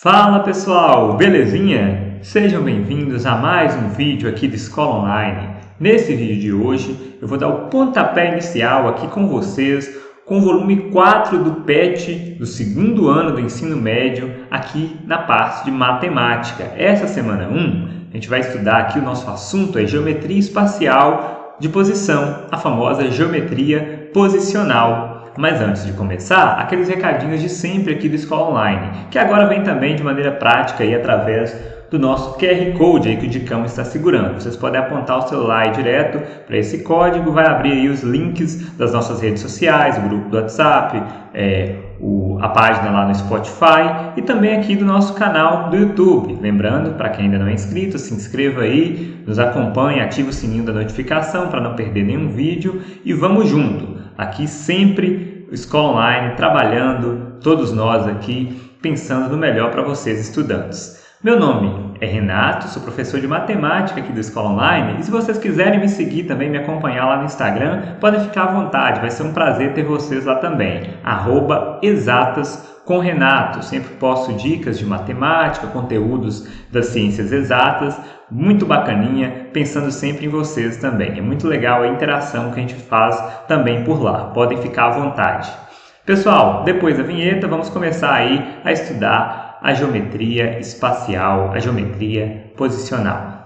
Fala pessoal, belezinha? Sejam bem-vindos a mais um vídeo aqui do Escola Online. Nesse vídeo de hoje eu vou dar o pontapé inicial aqui com vocês com o volume 4 do PET do segundo ano do ensino médio aqui na parte de matemática. Essa semana 1 a gente vai estudar aqui o nosso assunto é geometria espacial de posição, a famosa geometria posicional. Mas antes de começar, aqueles recadinhos de sempre aqui do Escola Online, que agora vem também de maneira prática aí através do nosso QR Code aí que o Dicão está segurando. Vocês podem apontar o celular aí direto para esse código, vai abrir aí os links das nossas redes sociais, o grupo do WhatsApp, a página lá no Spotify e também aqui do nosso canal do YouTube. Lembrando, para quem ainda não é inscrito, se inscreva aí, nos acompanhe, ative o sininho da notificação para não perder nenhum vídeo e vamos junto. Aqui sempre Escola Online, trabalhando, todos nós aqui, pensando no melhor para vocês estudantes. Meu nome é Renato, sou professor de matemática aqui do Escola Online e se vocês quiserem me seguir também, me acompanhar lá no Instagram, podem ficar à vontade, vai ser um prazer ter vocês lá também, @exatascomrenato, sempre posto dicas de matemática, conteúdos das ciências exatas, muito bacaninha, pensando sempre em vocês também, é muito legal a interação que a gente faz também por lá, podem ficar à vontade. Pessoal, depois da vinheta vamos começar aí a estudar a geometria espacial, a geometria posicional.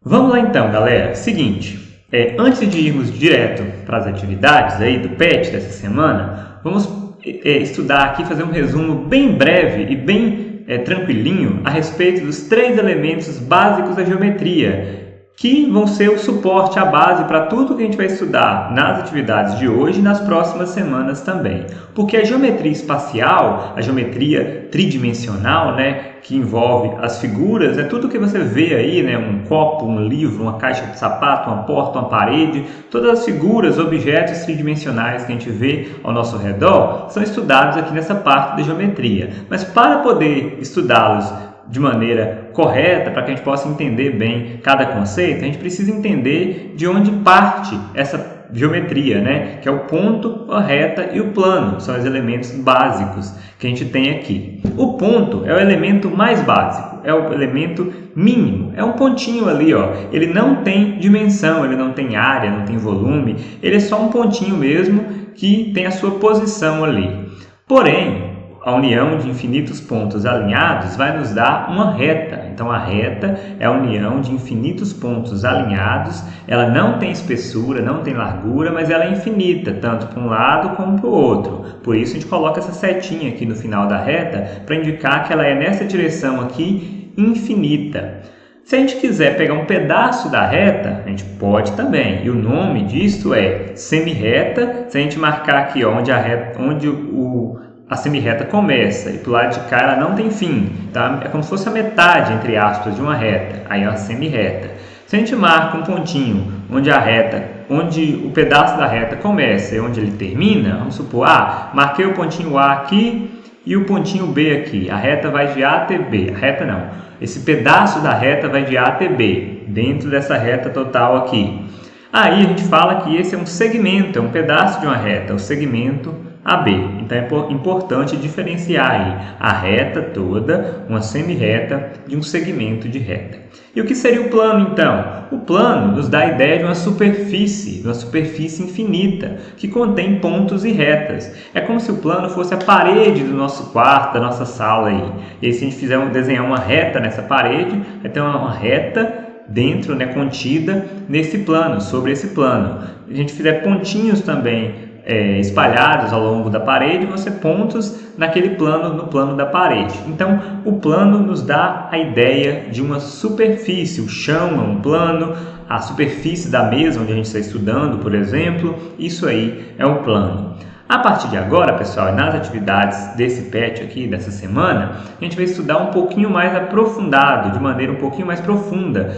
Vamos lá então, galera. Seguinte, antes de irmos direto para as atividades aí do PET dessa semana, vamos estudar aqui, fazer um resumo bem breve e bem tranquilinho a respeito dos 3 elementos básicos da geometria, que vão ser o suporte, a base para tudo que a gente vai estudar nas atividades de hoje e nas próximas semanas também. Porque a geometria espacial, a geometria tridimensional, que envolve as figuras, é tudo que você vê aí, um copo, um livro, uma caixa de sapato, uma porta, uma parede, todas as figuras, objetos tridimensionais que a gente vê ao nosso redor são estudados aqui nessa parte da geometria. Mas para poder estudá-los de maneira correta, para que a gente possa entender bem cada conceito, a gente precisa entender de onde parte essa geometria, que é o ponto, a reta e o plano, são os elementos básicos que a gente tem aqui. O ponto é o elemento mais básico, é o elemento mínimo, é um pontinho ali, ele não tem dimensão, ele não tem área, não tem volume, ele é só um pontinho mesmo que tem a sua posição ali. Porém, a união de infinitos pontos alinhados vai nos dar uma reta. Então, a reta é a união de infinitos pontos alinhados. Ela não tem espessura, não tem largura, mas ela é infinita, tanto para um lado como para o outro. Por isso, a gente coloca essa setinha aqui no final da reta para indicar que ela é nessa direção aqui, infinita. Se a gente quiser pegar um pedaço da reta, a gente pode também. E o nome disso é semirreta. Se a gente marcar aqui onde a semirreta começa e para o lado de cá ela não tem fim, tá? É como se fosse a metade, entre aspas, de uma reta, aí é uma semirreta. Se a gente marca um pontinho onde o pedaço da reta começa e onde ele termina, vamos supor, marquei o pontinho A aqui e o pontinho B aqui, a reta vai de A até B, esse pedaço da reta vai de A até B, dentro dessa reta total aqui. Aí a gente fala que esse é um segmento, é um pedaço de uma reta, o segmento AB. Então é importante diferenciar aí a reta toda, uma semirreta, de um segmento de reta. E o que seria o plano então? O plano nos dá a ideia de uma superfície infinita, que contém pontos e retas. É como se o plano fosse a parede do nosso quarto, da nossa sala aí. E aí, se a gente desenhar uma reta nessa parede, vai ter uma reta dentro, contida nesse plano, sobre esse plano. Se a gente fizer pontinhos também espalhados ao longo da parede, vão ser pontos naquele plano, no plano da parede. Então, o plano nos dá a ideia de uma superfície. O chão é um plano, a superfície da mesa onde a gente está estudando, por exemplo, isso aí é um plano. A partir de agora, pessoal, nas atividades desse PET aqui, dessa semana, a gente vai estudar um pouquinho mais aprofundado, de maneira um pouquinho mais profunda,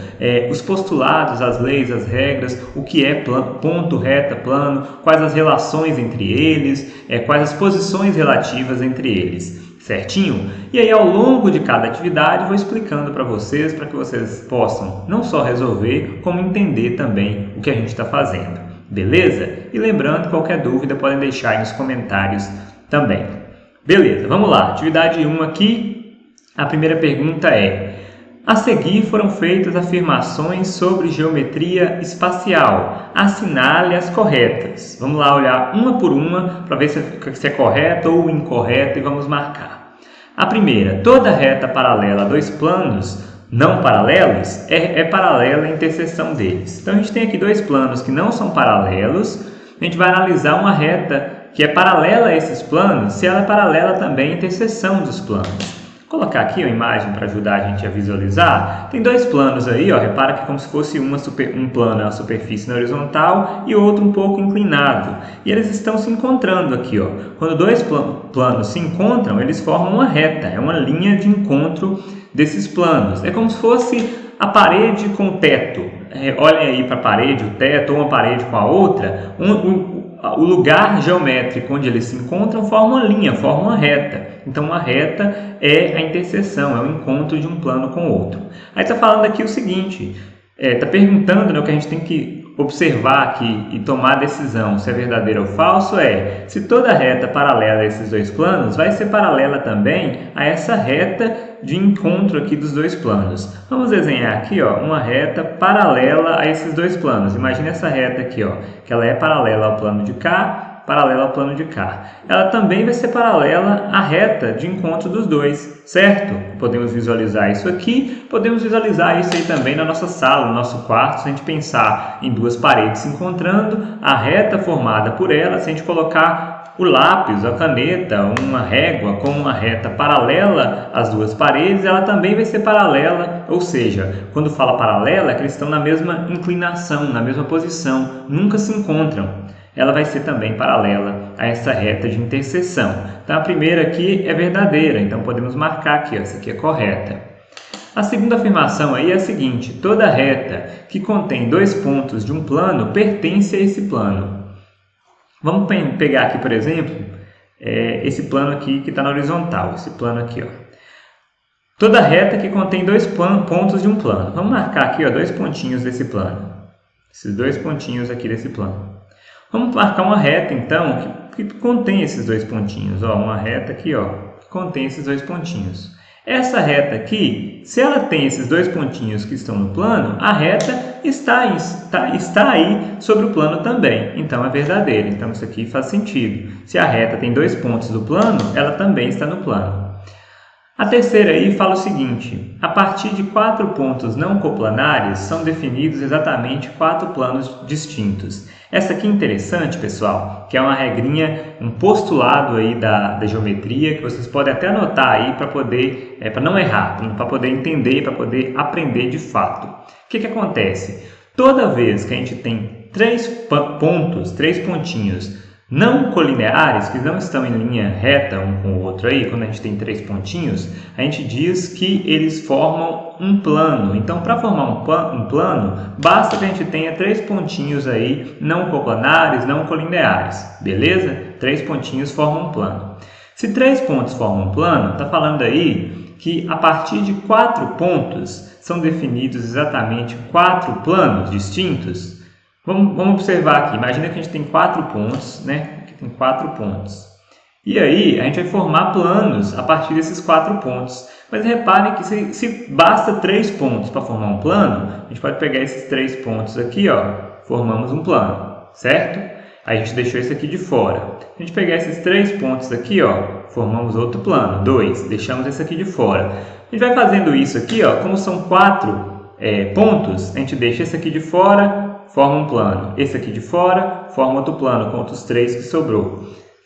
os postulados, as leis, as regras, o que é ponto, reta, plano, quais as relações entre eles, quais as posições relativas entre eles. Certinho? E aí, ao longo de cada atividade, vou explicando para que vocês possam não só resolver, como entender também o que a gente está fazendo. Beleza? E lembrando, qualquer dúvida podem deixar aí nos comentários também. Beleza, vamos lá. Atividade 1 aqui. A primeira pergunta é: a seguir foram feitas afirmações sobre geometria espacial. Assinale as corretas. Vamos lá olhar uma por uma para ver se é correta ou incorreta e vamos marcar. A primeira: toda reta paralela a dois planos não paralelos é paralela à interseção deles. Então a gente tem aqui dois planos que não são paralelos. A gente vai analisar uma reta que é paralela a esses planos, se ela é paralela também à interseção dos planos. Vou colocar aqui uma imagem para ajudar a gente a visualizar. Tem dois planos aí, ó. Repara que é como se fosse um plano é uma superfície na horizontal e outro um pouco inclinado. E eles estão se encontrando aqui, ó. Quando dois planos se encontram, eles formam uma reta, é uma linha de encontro desses planos. É como se fosse a parede com o teto. Olhem aí para a parede, o teto, ou uma parede com a outra. O lugar geométrico onde eles se encontram forma uma linha, forma uma reta. Então, uma reta é a interseção, é o encontro de um plano com o outro. Aí está falando aqui o seguinte, está perguntando, né, o que a gente tem que observar aqui e tomar a decisão se é verdadeiro ou falso se toda reta paralela a esses dois planos vai ser paralela também a essa reta de encontro aqui dos dois planos. Vamos desenhar aqui, ó, uma reta paralela a esses dois planos. Imagina essa reta aqui, ó, que ela é paralela ao plano de cá, paralela ao plano de cá. Ela também vai ser paralela à reta de encontro dos dois, certo? Podemos visualizar isso aqui, podemos visualizar isso aí também na nossa sala, no nosso quarto. Se a gente pensar em duas paredes se encontrando, a reta formada por elas, se a gente colocar o lápis, a caneta, uma régua como uma reta paralela às duas paredes, ela também vai ser paralela, ou seja, quando fala paralela, é que eles estão na mesma inclinação, na mesma posição, nunca se encontram. Ela vai ser também paralela a essa reta de interseção. Então, a primeira aqui é verdadeira, então podemos marcar aqui, ó, essa aqui é correta. A segunda afirmação aí é a seguinte: toda reta que contém dois pontos de um plano pertence a esse plano. Vamos pegar aqui, por exemplo, esse plano aqui que está na horizontal, esse plano aqui, ó. Toda reta que contém dois pontos de um plano. Vamos marcar aqui, ó, dois pontinhos desse plano. Esses dois pontinhos aqui desse plano. Vamos marcar uma reta, então, que contém esses dois pontinhos. Ó, uma reta aqui, ó, que contém esses dois pontinhos. Essa reta aqui, se ela tem esses dois pontinhos que estão no plano, a reta está aí sobre o plano também. Então, é verdadeira. Então, isso aqui faz sentido. Se a reta tem dois pontos do plano, ela também está no plano. A terceira aí fala o seguinte: a partir de 4 pontos não coplanares são definidos exatamente 4 planos distintos. Essa aqui é interessante, pessoal, que é uma regrinha, um postulado aí da geometria, que vocês podem até anotar aí para poder, para não errar, para poder entender, para poder aprender de fato. O que acontece? Toda vez que a gente tem 3 pontos, 3 pontinhos não colineares, que não estão em linha reta um com o outro aí, quando a gente tem 3 pontinhos, a gente diz que eles formam um plano. Então, para formar um plano, basta que a gente tenha 3 pontinhos aí não coplanares, não colineares, beleza? 3 pontinhos formam um plano. Se 3 pontos formam um plano, está falando aí que a partir de 4 pontos são definidos exatamente 4 planos distintos. Vamos observar aqui. Imagina que a gente tem 4 pontos, né? Aqui tem 4 pontos. E aí, a gente vai formar planos a partir desses 4 pontos. Mas reparem que se basta 3 pontos para formar um plano, a gente pode pegar esses 3 pontos aqui, ó, formamos um plano, certo? Aí a gente deixou esse aqui de fora. Se a gente pegar esses 3 pontos aqui, ó, formamos outro plano, 2, deixamos esse aqui de fora. A gente vai fazendo isso aqui, ó, como são 4 pontos, a gente deixa esse aqui de fora, forma um plano. Esse aqui de fora forma outro plano com outros 3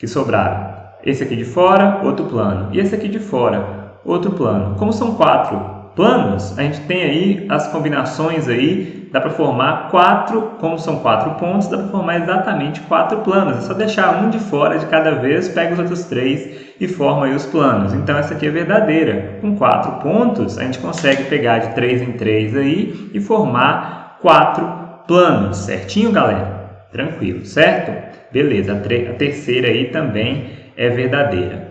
que sobraram. Esse aqui de fora, outro plano. E esse aqui de fora, outro plano. Como são 4 planos, a gente tem aí as combinações aí dá para formar 4, como são 4 pontos, dá para formar exatamente 4 planos. É só deixar um de fora de cada vez, pega os outros 3 e forma aí os planos. Então essa aqui é verdadeira. Com 4 pontos, a gente consegue pegar de 3 em 3 aí e formar 4 planos. Certinho, galera? Tranquilo, certo? Beleza, a terceira aí também é verdadeira.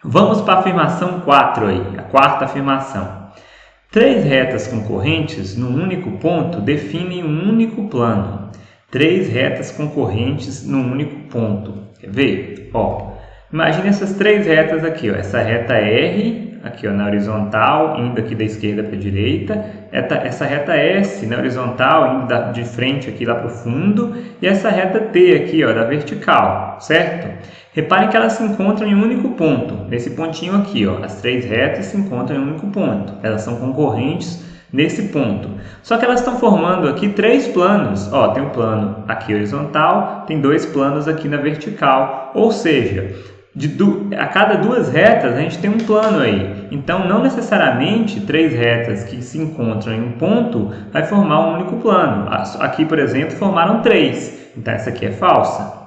Vamos para a afirmação 4 aí, a quarta afirmação. 3 retas concorrentes num único ponto definem um único plano. 3 retas concorrentes num único ponto. Quer ver? Ó, imagine essas 3 retas aqui, ó. Essa reta R, aqui ó, na horizontal, indo aqui da esquerda para a direita. Essa reta S, na horizontal, indo de frente aqui lá para o fundo. E essa reta T aqui, ó, da vertical, certo? Reparem que elas se encontram em um único ponto, nesse pontinho aqui, ó. As 3 retas se encontram em um único ponto. Elas são concorrentes nesse ponto. Só que elas estão formando aqui 3 planos. Ó, tem um plano aqui horizontal, tem 2 planos aqui na vertical. Ou seja, a cada 2 retas a gente tem um plano aí. Então, não necessariamente 3 retas que se encontram em um ponto vai formar um único plano. Aqui, por exemplo, formaram 3. Então, essa aqui é falsa.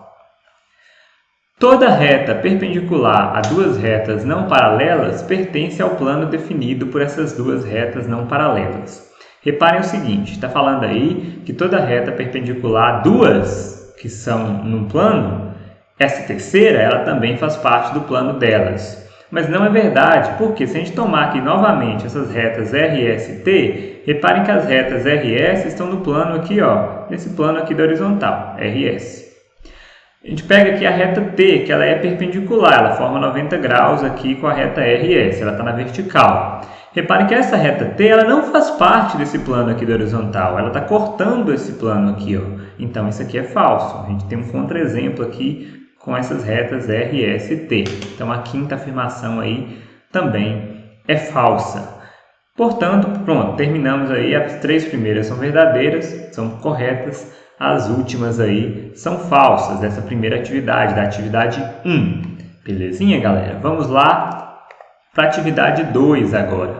Toda reta perpendicular a 2 retas não paralelas pertence ao plano definido por essas 2 retas não paralelas. Reparem o seguinte, está falando aí que toda reta perpendicular a 2 que são num plano, essa terceira ela também faz parte do plano delas. Mas não é verdade, porque se a gente tomar aqui novamente essas retas R, S e T, reparem que as retas R e S estão no plano aqui, ó, nesse plano aqui da horizontal, R e S. A gente pega aqui a reta T, que ela é perpendicular, ela forma 90 graus aqui com a reta RS, ela está na vertical. Reparem que essa reta T ela não faz parte desse plano aqui da horizontal, ela está cortando esse plano aqui, ó. Então isso aqui é falso. A gente tem um contra-exemplo aqui com essas retas RS e T. Então a quinta afirmação aí também é falsa. Portanto, pronto, terminamos aí. As 3 primeiras são verdadeiras, são corretas. As últimas aí são falsas dessa primeira atividade, da atividade 1. Belezinha, galera? Vamos lá para a atividade 2 agora.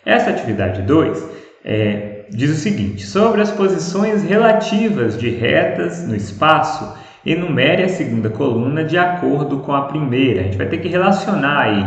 Essa atividade 2 diz o seguinte: sobre as posições relativas de retas no espaço, enumere a segunda coluna de acordo com a primeira. A gente vai ter que relacionar aí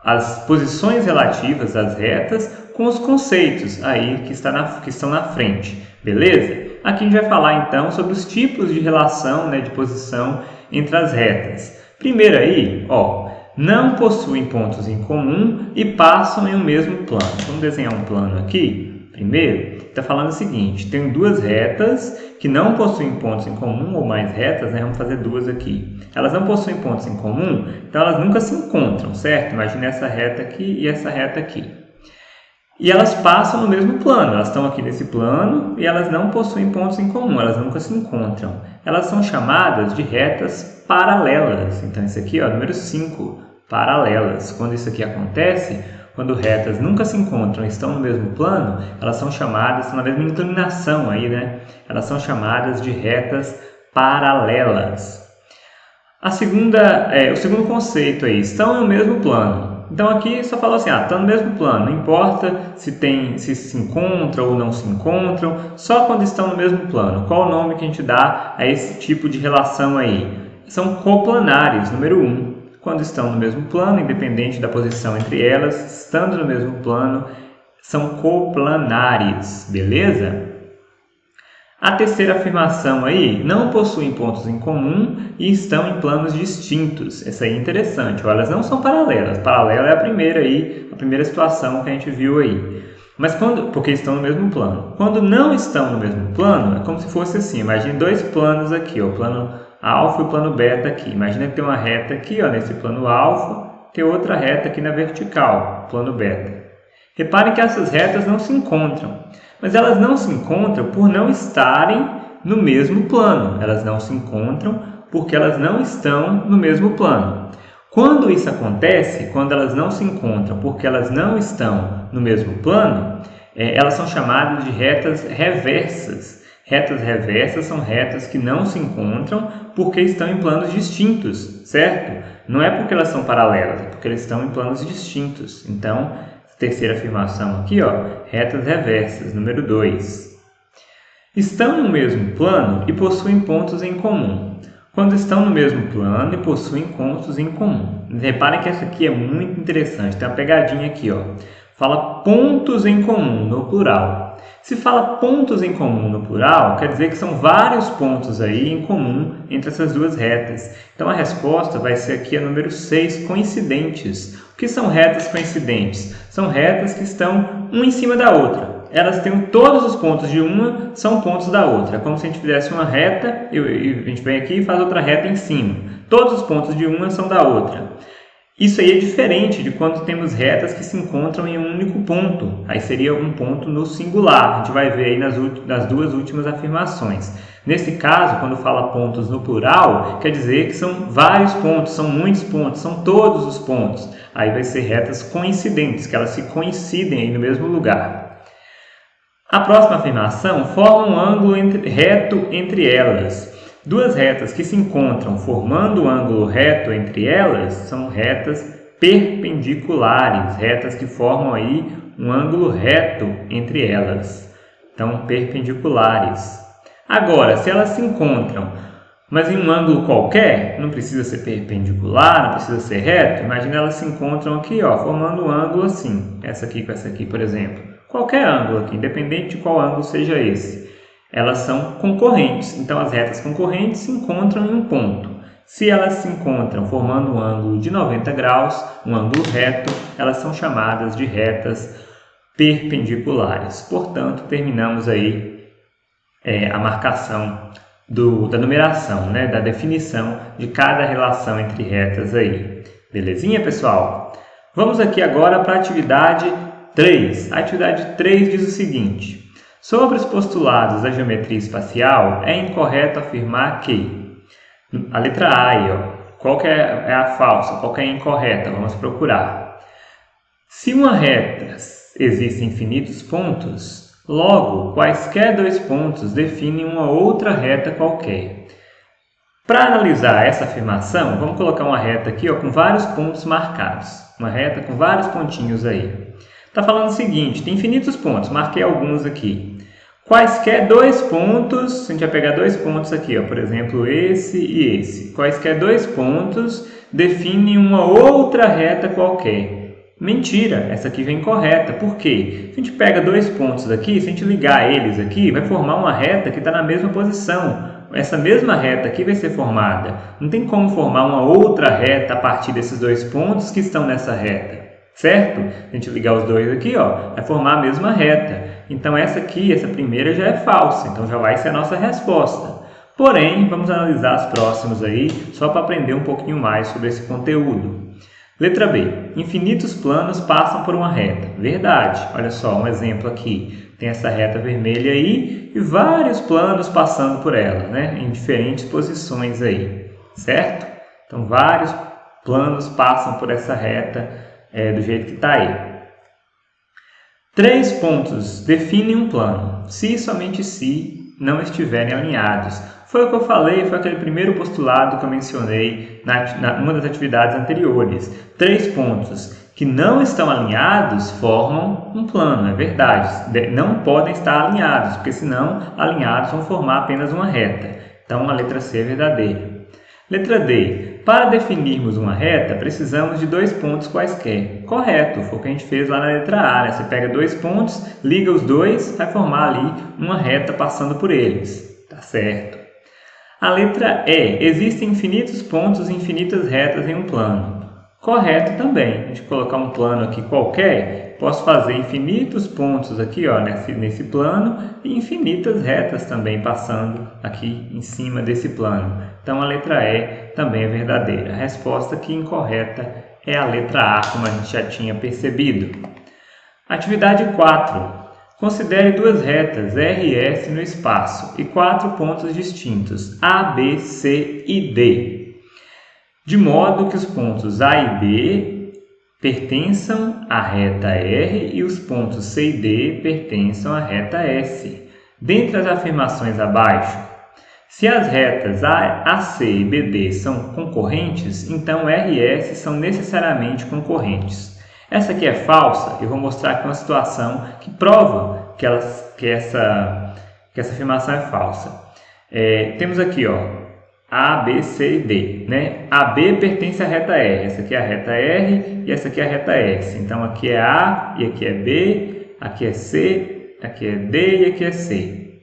as posições relativas das retas com os conceitos aí que estão na frente. Beleza? Aqui a gente vai falar então sobre os tipos de relação, de posição entre as retas. Primeiro aí, ó, não possuem pontos em comum e passam em um mesmo plano. Vamos desenhar um plano aqui. Primeiro, está falando o seguinte: tem 2 retas que não possuem pontos em comum, ou mais retas, vamos fazer 2 aqui. Elas não possuem pontos em comum, então elas nunca se encontram, certo? Imagina essa reta aqui e essa reta aqui. E elas passam no mesmo plano, elas estão aqui nesse plano e elas não possuem pontos em comum, elas nunca se encontram. Elas são chamadas de retas paralelas. Então, isso aqui, ó, número 5, paralelas. Quando isso aqui acontece, quando retas nunca se encontram e estão no mesmo plano, elas são chamadas, estão na mesma inclinação aí, Elas são chamadas de retas paralelas. O segundo conceito aí, estão no mesmo plano. Então aqui só falou assim, estão no mesmo plano, não importa se encontram ou não se encontram, só quando estão no mesmo plano. Qual o nome que a gente dá a esse tipo de relação aí? São coplanares, número 1. Quando estão no mesmo plano, independente da posição entre elas, estando no mesmo plano, são coplanares, beleza? A terceira afirmação aí, não possuem pontos em comum e estão em planos distintos. Essa aí é interessante, ó, elas não são paralelas. Paralela é a primeira situação que a gente viu aí. Mas porque estão no mesmo plano. Quando não estão no mesmo plano, é como se fosse assim, imagine 2 planos aqui, ó, o plano alfa e o plano beta aqui. Imagina que tem uma reta aqui, ó, nesse plano alfa, tem outra reta aqui na vertical, plano beta. Reparem que essas retas não se encontram. Mas elas não se encontram por não estarem no mesmo plano. Elas não se encontram porque elas não estão no mesmo plano. Quando isso acontece, quando elas não se encontram porque elas não estão no mesmo plano, elas são chamadas de retas reversas. Retas reversas são retas que não se encontram porque estão em planos distintos, certo? Não é porque elas são paralelas, é porque elas estão em planos distintos. Então, terceira afirmação aqui, ó, retas reversas, número 2. Estão no mesmo plano e possuem pontos em comum. Quando estão no mesmo plano e possuem pontos em comum. Reparem que essa aqui é muito interessante. Tem uma pegadinha aqui, ó. Fala pontos em comum no plural. Se fala pontos em comum no plural, quer dizer que são vários pontos aí em comum entre essas duas retas. Então a resposta vai ser aqui a número 6, coincidentes. O que são retas coincidentes? São retas que estão uma em cima da outra. Elas têm todos os pontos de uma, são pontos da outra. É como se a gente fizesse uma reta e a gente vem aqui e faz outra reta em cima. Todos os pontos de uma são da outra. Isso aí é diferente de quando temos retas que se encontram em um único ponto. Aí seria um ponto no singular. A gente vai ver aí nas duas últimas afirmações. Nesse caso, quando fala pontos no plural, quer dizer que são vários pontos, são muitos pontos, são todos os pontos. Aí vai ser retas coincidentes, que elas se coincidem aí no mesmo lugar. A próxima afirmação forma um ângulo reto entre elas. Duas retas que se encontram formando um ângulo reto entre elas são retas perpendiculares, retas que formam aí um ângulo reto entre elas. Então, perpendiculares. Agora, se elas se encontram, mas em um ângulo qualquer, não precisa ser perpendicular, não precisa ser reto, imagina elas se encontram aqui, ó, formando um ângulo assim, essa aqui com essa aqui, por exemplo. Qualquer ângulo aqui, independente de qual ângulo seja esse. Elas são concorrentes, então as retas concorrentes se encontram em um ponto. Se elas se encontram formando um ângulo de 90 graus, um ângulo reto, elas são chamadas de retas perpendiculares. Portanto, terminamos aí a marcação da numeração, né, da definição de cada relação entre retas aí. Belezinha, pessoal? Vamos aqui agora para a atividade 3. A atividade 3 diz o seguinte: sobre os postulados da geometria espacial, é incorreto afirmar que... A letra A aí, ó, qual que é a falsa, qual que é a incorreta? Vamos procurar. Se uma reta existe infinitos pontos, logo, quaisquer dois pontos definem uma outra reta qualquer. Para analisar essa afirmação, vamos colocar uma reta aqui, ó, com vários pontos marcados. Uma reta com vários pontinhos aí. Está falando o seguinte, tem infinitos pontos, marquei alguns aqui. Quaisquer dois pontos, a gente vai pegar dois pontos aqui, ó, por exemplo, esse e esse. Quaisquer dois pontos definem uma outra reta qualquer. Mentira, essa aqui vem correta. Por quê? Se a gente pega dois pontos aqui, se a gente ligar eles aqui, vai formar uma reta que está na mesma posição. Essa mesma reta aqui vai ser formada. Não tem como formar uma outra reta a partir desses dois pontos que estão nessa reta. Certo? A gente ligar os dois aqui, ó, vai formar a mesma reta. Então essa aqui, essa primeira já é falsa, então já vai ser a nossa resposta. Porém, vamos analisar as próximas aí, só para aprender um pouquinho mais sobre esse conteúdo. Letra B. Infinitos planos passam por uma reta. Verdade. Olha só, um exemplo aqui. Tem essa reta vermelha aí e vários planos passando por ela, né? Em diferentes posições aí. Certo? Então, vários planos passam por essa reta do jeito que está aí. 3 pontos definem um plano, se e somente se não estiverem alinhados. Foi o que eu falei, foi aquele primeiro postulado que eu mencionei numa das atividades anteriores. 3 pontos que não estão alinhados formam um plano, é verdade. Não podem estar alinhados, porque senão alinhados vão formar apenas uma reta. Então a letra C é verdadeira. Letra D. Para definirmos uma reta, precisamos de 2 pontos quaisquer. Correto, foi o que a gente fez lá na letra A, né? Você pega 2 pontos, liga os dois, vai formar ali uma reta passando por eles. Tá certo. A letra E. Existem infinitos pontos e infinitas retas em um plano. Correto também. A gente colocar um plano aqui qualquer, posso fazer infinitos pontos aqui, ó, nesse plano e infinitas retas também passando aqui em cima desse plano. Então a letra E também é verdadeira. A resposta aqui incorreta é a letra A, como a gente já tinha percebido. Atividade 4. Considere duas retas R e S no espaço e 4 pontos distintos, A, B, C e D, de modo que os pontos A e B pertençam à reta R e os pontos C e D pertençam à reta S. Dentre as afirmações abaixo, se as retas AC e BD são concorrentes, então R e S são necessariamente concorrentes. Essa aqui é falsa, eu vou mostrar aqui uma situação que prova que que essa afirmação é falsa. Temos aqui, ó, A, B, C e D, né? AB pertence à reta R, essa aqui é a reta R e essa aqui é a reta S. Então aqui é A e aqui é B, aqui é C, aqui é D e aqui é C.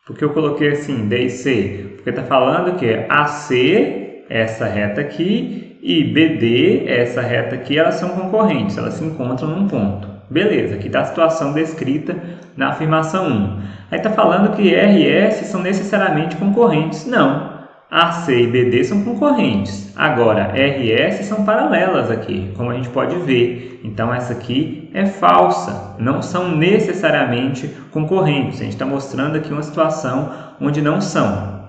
Por que eu coloquei assim, D e C? Porque está falando que AC, essa reta aqui, e BD, essa reta aqui, elas são concorrentes, elas se encontram num ponto. Beleza, aqui está a situação descrita na afirmação 1. Aí está falando que R e S são necessariamente concorrentes. Não. AC e BD são concorrentes. Agora, R e S são paralelas aqui, como a gente pode ver. Então, essa aqui é falsa. Não são necessariamente concorrentes. A gente está mostrando aqui uma situação onde não são.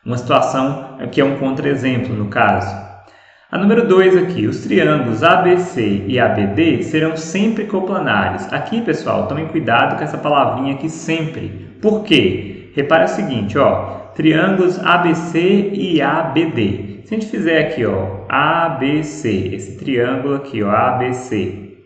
Uma situação que é um contra-exemplo, no caso. A número 2 aqui, os triângulos ABC e ABD serão sempre coplanares. Aqui, pessoal, tomem cuidado com essa palavrinha aqui, sempre. Por quê? Repare o seguinte, ó. Triângulos ABC e ABD. Se a gente fizer aqui, ó, ABC, esse triângulo aqui, ó, ABC,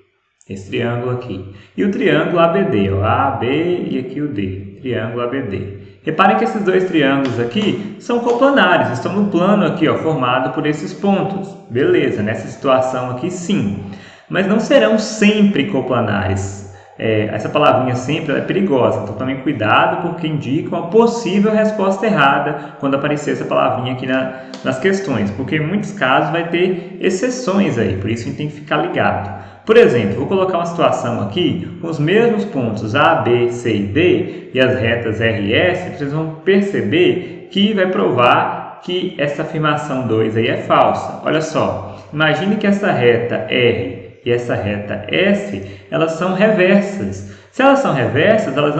esse triângulo aqui, e o triângulo ABD, ó, AB e aqui o D, triângulo ABD. Reparem que esses dois triângulos aqui são coplanares, estão no plano aqui, ó, formado por esses pontos. Beleza, nessa situação aqui sim, mas não serão sempre coplanares. Essa palavrinha sempre é perigosa, então tomem cuidado porque indica uma possível resposta errada quando aparecer essa palavrinha aqui nas questões, porque em muitos casos vai ter exceções aí, por isso a gente tem que ficar ligado. Por exemplo, vou colocar uma situação aqui com os mesmos pontos A, B, C e D e as retas R e S, vocês vão perceber que vai provar que essa afirmação 2 aí é falsa. Olha só, imagine que essa reta R e essa reta S, elas são reversas. Se elas são reversas, elas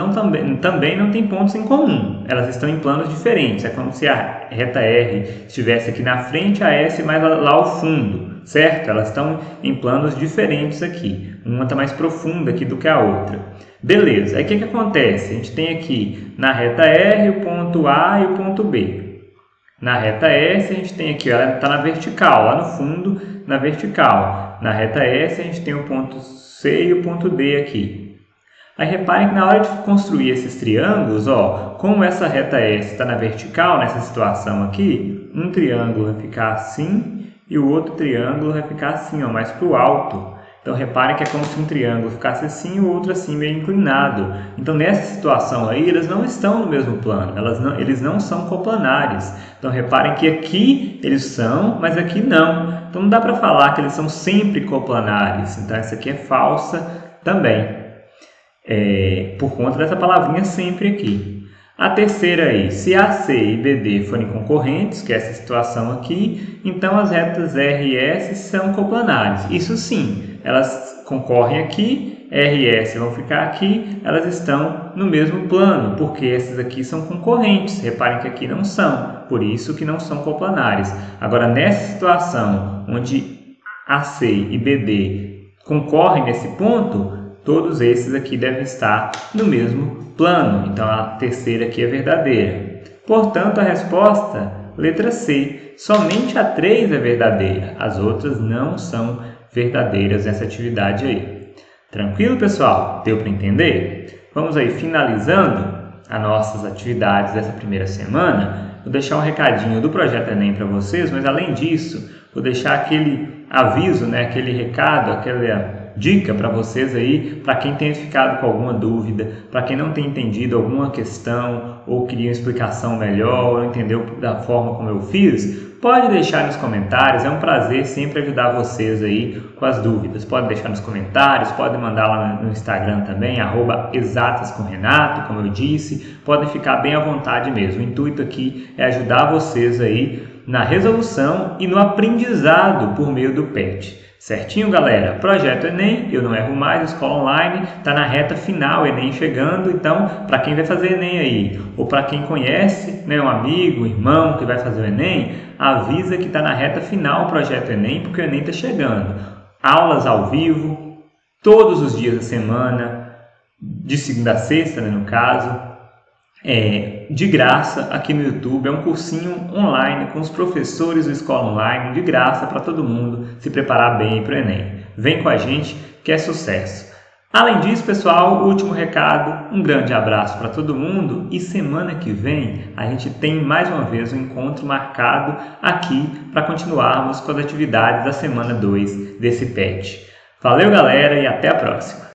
também não têm pontos em comum. Elas estão em planos diferentes. É como se a reta R estivesse aqui na frente, a S mais lá ao fundo, certo? Elas estão em planos diferentes aqui. Uma está mais profunda aqui do que a outra. Beleza. Aí o que acontece? A gente tem aqui na reta R o ponto A e o ponto B. Na reta S, a gente tem aqui, ela está na vertical, lá no fundo, na vertical. Na reta S, a gente tem o ponto C e o ponto D aqui. Aí reparem que na hora de construir esses triângulos, ó, como essa reta S está na vertical, nessa situação aqui, um triângulo vai ficar assim e o outro triângulo vai ficar assim, ó, mais para o alto. Então, reparem que é como se um triângulo ficasse assim e o outro assim, meio inclinado. Então, nessa situação aí, eles não estão no mesmo plano, eles não são coplanares. Então, reparem que aqui eles são, mas aqui não. Então, não dá para falar que eles são sempre coplanares. Então, essa aqui é falsa também, por conta dessa palavrinha sempre aqui. A terceira aí, se AC e BD forem concorrentes, que é essa situação aqui, então as retas R e S são coplanares. Isso sim, elas concorrem aqui, R e S vão ficar aqui, elas estão no mesmo plano, porque essas aqui são concorrentes. Reparem que aqui não são, por isso que não são coplanares. Agora, nessa situação, onde AC e BD concorrem nesse ponto, todos esses aqui devem estar no mesmo plano. Então, a terceira aqui é verdadeira. Portanto, a resposta, letra C. Somente a 3 é verdadeira. As outras não são verdadeiras nessa atividade aí. Tranquilo, pessoal? Deu para entender? Vamos aí finalizando as nossas atividades dessa primeira semana. Vou deixar um recadinho do Projeto Enem para vocês, mas além disso, vou deixar aquele aviso, né, aquele recado, aquela dica para vocês aí, para quem tem ficado com alguma dúvida, para quem não tem entendido alguma questão ou queria uma explicação melhor, ou entendeu da forma como eu fiz, pode deixar nos comentários. É um prazer sempre ajudar vocês aí com as dúvidas. Pode deixar nos comentários, pode mandar lá no Instagram também, @exatascomrenato, como eu disse. Podem ficar bem à vontade mesmo. O intuito aqui é ajudar vocês aí na resolução e no aprendizado por meio do PET. Certinho, galera? Projeto Enem, eu não erro mais, escola online, está na reta final, Enem chegando. Então, para quem vai fazer Enem aí, ou para quem conhece, né, um amigo, um irmão que vai fazer o Enem, avisa que está na reta final o Projeto Enem, porque o Enem está chegando. Aulas ao vivo, todos os dias da semana, de segunda a sexta, né, no caso. De graça aqui no YouTube, é um cursinho online com os professores do Escola Online, de graça para todo mundo se preparar bem para o Enem. Vem com a gente que é sucesso. Além disso, pessoal, último recado, um grande abraço para todo mundo e semana que vem a gente tem mais uma vez um encontro marcado aqui para continuarmos com as atividades da semana 2 desse PET. Valeu, galera, e até a próxima!